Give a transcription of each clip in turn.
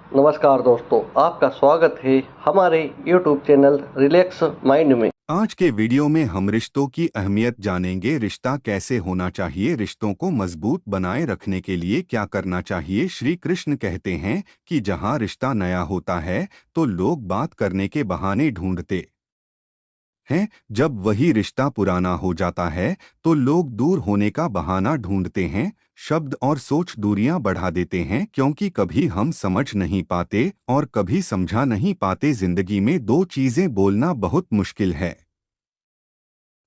नमस्कार दोस्तों, आपका स्वागत है हमारे YouTube चैनल रिलैक्स माइंड में। आज के वीडियो में हम रिश्तों की अहमियत जानेंगे। रिश्ता कैसे होना चाहिए, रिश्तों को मजबूत बनाए रखने के लिए क्या करना चाहिए। श्री कृष्ण कहते हैं कि जहां रिश्ता नया होता है तो लोग बात करने के बहाने ढूंढते हैं, जब वही रिश्ता पुराना हो जाता है तो लोग दूर होने का बहाना ढूंढते हैं। शब्द और सोच दूरियां बढ़ा देते हैं, क्योंकि कभी हम समझ नहीं पाते और कभी समझा नहीं पाते। जिंदगी में दो चीजें बोलना बहुत मुश्किल है,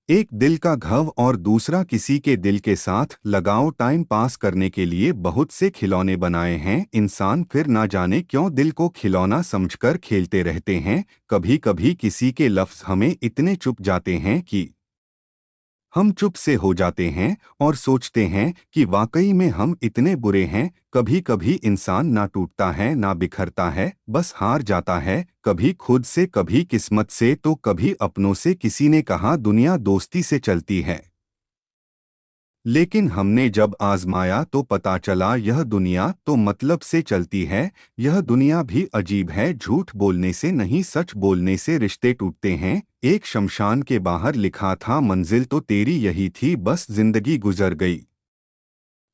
एक दिल का घाव और दूसरा किसी के दिल के साथ लगाव। टाइम पास करने के लिए बहुत से खिलौने बनाए हैं इंसान, फिर ना जाने क्यों दिल को खिलौना समझकर खेलते रहते हैं। कभी कभी किसी के लफ्ज हमें इतने चुप जाते हैं कि हम चुप से हो जाते हैं और सोचते हैं कि वाकई में हम इतने बुरे हैं। कभी कभी इंसान ना टूटता है ना बिखरता है, बस हार जाता है, कभी खुद से कभी किस्मत से तो कभी अपनों से। किसी ने कहा दुनिया दोस्ती से चलती है, लेकिन हमने जब आजमाया तो पता चला यह दुनिया तो मतलब से चलती है। यह दुनिया भी अजीब है, झूठ बोलने से नहीं सच बोलने से रिश्ते टूटते हैं। एक शमशान के बाहर लिखा था मंजिल तो तेरी यही थी, बस जिंदगी गुजर गई।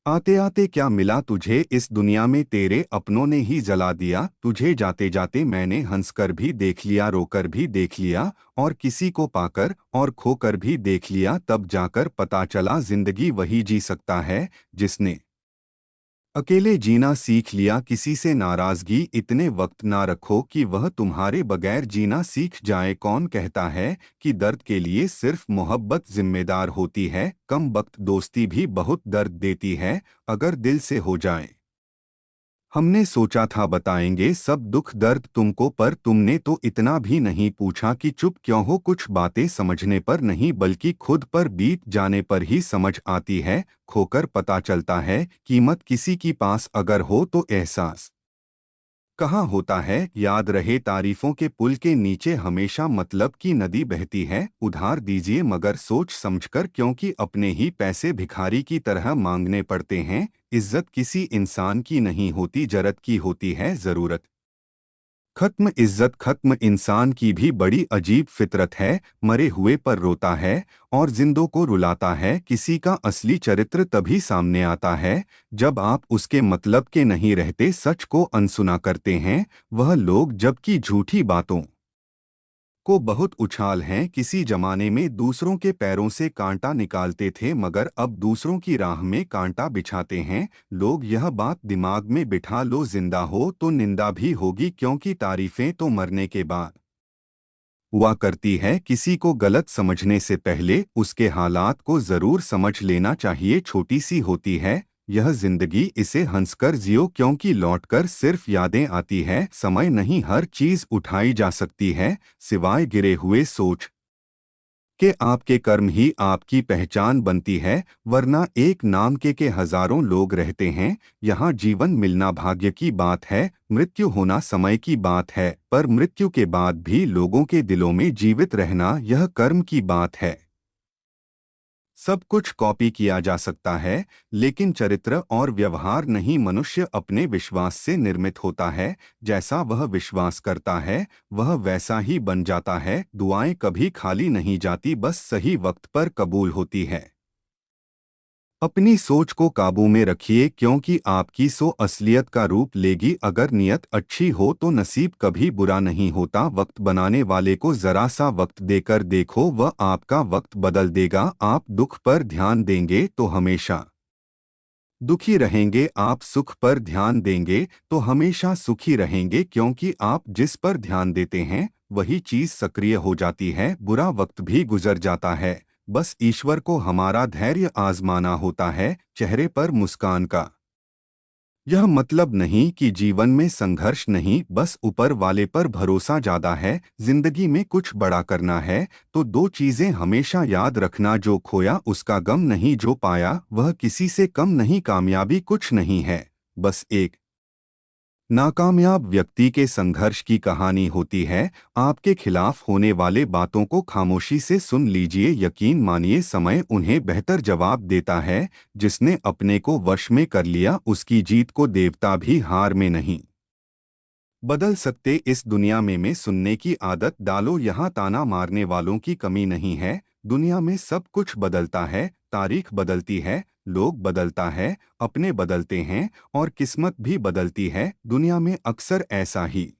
आते आते क्या मिला तुझे इस दुनिया में, तेरे अपनों ने ही जला दिया तुझे। जाते जाते मैंने हंसकर भी देख लिया, रोकर भी देख लिया, और किसी को पाकर और खोकर भी देख लिया। तब जाकर पता चला जिंदगी वही जी सकता है जिसने अकेले जीना सीख लिया। किसी से नाराजगी इतने वक्त ना रखो कि वह तुम्हारे बगैर जीना सीख जाए। कौन कहता है कि दर्द के लिए सिर्फ मोहब्बत जिम्मेदार होती है, कम वक्त दोस्ती भी बहुत दर्द देती है अगर दिल से हो जाए। हमने सोचा था बताएंगे सब दुख दर्द तुमको, पर तुमने तो इतना भी नहीं पूछा कि चुप क्यों हो। कुछ बातें समझने पर नहीं बल्कि खुद पर बीत जाने पर ही समझ आती है। खोकर पता चलता है कीमत किसी की पास अगर हो तो एहसास कहाँ होता है। याद रहे तारीफों के पुल के नीचे हमेशा मतलब की नदी बहती है। उधार दीजिए मगर सोच समझकर, क्योंकि अपने ही पैसे भिखारी की तरह मांगने पड़ते हैं। इज्जत किसी इंसान की नहीं होती, जरूरत की होती है। जरूरत खत्म इज्जत खत्म। इंसान की भी बड़ी अजीब फितरत है, मरे हुए पर रोता है और जिंदों को रुलाता है। किसी का असली चरित्र तभी सामने आता है जब आप उसके मतलब के नहीं रहते, सच को अनसुना करते हैं वह लोग, जबकि झूठी बातों को बहुत उछाल हैं। किसी जमाने में दूसरों के पैरों से कांटा निकालते थे, मगर अब दूसरों की राह में कांटा बिछाते हैं लोग। यह बात दिमाग में बिठा लो, जिंदा हो तो निंदा भी होगी, क्योंकि तारीफें तो मरने के बाद हुआ करती है। किसी को गलत समझने से पहले उसके हालात को जरूर समझ लेना चाहिए। छोटी सी होती है यह जिंदगी, इसे हंसकर जियो, क्योंकि लौटकर सिर्फ यादें आती है। समय नहीं हर चीज उठाई जा सकती है सिवाय गिरे हुए। सोच कि आपके कर्म ही आपकी पहचान बनती है, वरना एक नाम के हजारों लोग रहते हैं। यहाँ जीवन मिलना भाग्य की बात है, मृत्यु होना समय की बात है, पर मृत्यु के बाद भी लोगों के दिलों में जीवित रहना यह कर्म की बात है। सब कुछ कॉपी किया जा सकता है, लेकिन चरित्र और व्यवहार नहीं। मनुष्य अपने विश्वास से निर्मित होता है, जैसा वह विश्वास करता है वह वैसा ही बन जाता है। दुआएं कभी खाली नहीं जाती, बस सही वक्त पर कबूल होती है। अपनी सोच को काबू में रखिए, क्योंकि आपकी सो असलियत का रूप लेगी। अगर नियत अच्छी हो तो नसीब कभी बुरा नहीं होता। वक्त बनाने वाले को जरा सा वक्त देकर देखो, वह आपका वक्त बदल देगा। आप दुख पर ध्यान देंगे तो हमेशा दुखी रहेंगे, आप सुख पर ध्यान देंगे तो हमेशा सुखी रहेंगे, क्योंकि आप जिस पर ध्यान देते हैं वही चीज सक्रिय हो जाती है। बुरा वक्त भी गुजर जाता है, बस ईश्वर को हमारा धैर्य आजमाना होता है। चेहरे पर मुस्कान का यह मतलब नहीं कि जीवन में संघर्ष नहीं, बस ऊपर वाले पर भरोसा ज्यादा है। जिंदगी में कुछ बड़ा करना है तो दो चीजें हमेशा याद रखना, जो खोया उसका गम नहीं, जो पाया वह किसी से कम नहीं। कामयाबी कुछ नहीं है, बस एक नाकामयाब व्यक्ति के संघर्ष की कहानी होती है। आपके खिलाफ होने वाले बातों को खामोशी से सुन लीजिए, यकीन मानिए समय उन्हें बेहतर जवाब देता है। जिसने अपने को वश में कर लिया उसकी जीत को देवता भी हार में नहीं बदल सकते इस दुनिया में सुनने की आदत डालो। यहाँ ताना मारने वालों की कमी नहीं है। दुनिया में सब कुछ बदलता है, तारीख बदलती है, लोग बदलता है, अपने बदलते हैं और किस्मत भी बदलती है। दुनिया में अक्सर ऐसा ही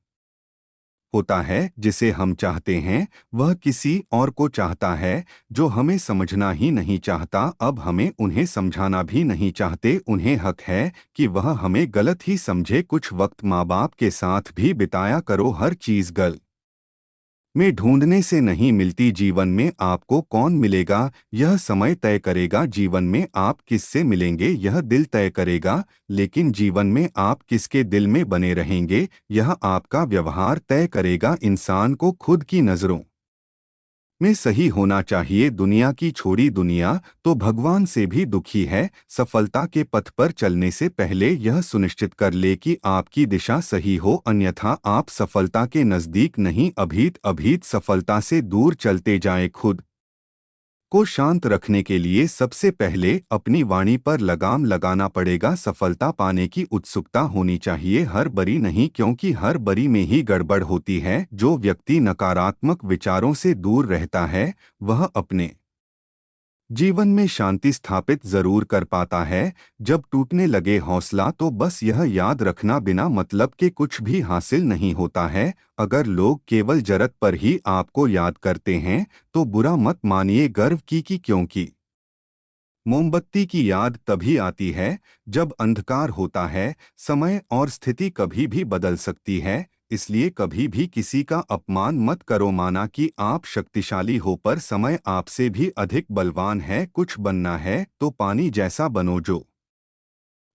होता है, जिसे हम चाहते हैं वह किसी और को चाहता है जो हमें समझना ही नहीं चाहता। अब हमें उन्हें समझाना भी नहीं चाहते। उन्हें हक है कि वह हमें गलत ही समझे। कुछ वक्त माँ बाप के साथ भी बिताया करो। हर चीज गल में ढूंढने से नहीं मिलती। जीवन में आपको कौन मिलेगा यह समय तय करेगा। जीवन में आप किससे मिलेंगे यह दिल तय करेगा। लेकिन जीवन में आप किसके दिल में बने रहेंगे यह आपका व्यवहार तय करेगा। इंसान को खुद की नज़रों में सही होना चाहिए। दुनिया की छोड़ी दुनिया तो भगवान से भी दुखी है। सफलता के पथ पर चलने से पहले यह सुनिश्चित कर ले कि आपकी दिशा सही हो, अन्यथा आप सफलता के नज़दीक नहीं अभीत अभीत सफलता से दूर चलते जाएं। खुद को शांत रखने के लिए सबसे पहले अपनी वाणी पर लगाम लगाना पड़ेगा। सफलता पाने की उत्सुकता होनी चाहिए, हर बरी नहीं, क्योंकि हर बरी में ही गड़बड़ होती है। जो व्यक्ति नकारात्मक विचारों से दूर रहता है वह अपने जीवन में शांति स्थापित जरूर कर पाता है। जब टूटने लगे हौसला तो बस यह याद रखना, बिना मतलब के कुछ भी हासिल नहीं होता है। अगर लोग केवल जरूरत पर ही आपको याद करते हैं तो बुरा मत मानिए। गर्व की क्योंकि मोमबत्ती की याद तभी आती है जब अंधकार होता है। समय और स्थिति कभी भी बदल सकती है, इसलिए कभी भी किसी का अपमान मत करो। माना कि आप शक्तिशाली हो पर समय आपसे भी अधिक बलवान है। कुछ बनना है तो पानी जैसा बनो जो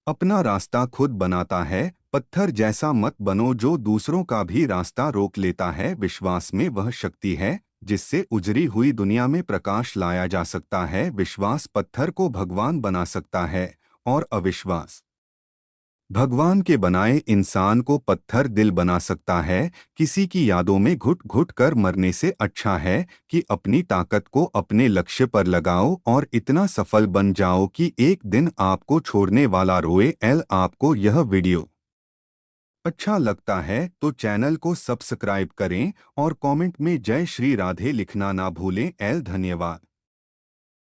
अपना रास्ता खुद बनाता है। पत्थर जैसा मत बनो जो दूसरों का भी रास्ता रोक लेता है। विश्वास में वह शक्ति है जिससे उजरी हुई दुनिया में प्रकाश लाया जा सकता है। विश्वास पत्थर को भगवान बना सकता है और अविश्वास भगवान के बनाए इंसान को पत्थर दिल बना सकता है। किसी की यादों में घुट घुट कर मरने से अच्छा है कि अपनी ताकत को अपने लक्ष्य पर लगाओ और इतना सफल बन जाओ कि एक दिन आपको छोड़ने वाला रोए। आपको यह वीडियो अच्छा लगता है तो चैनल को सब्सक्राइब करें और कमेंट में जय श्री राधे लिखना ना भूलें। धन्यवाद।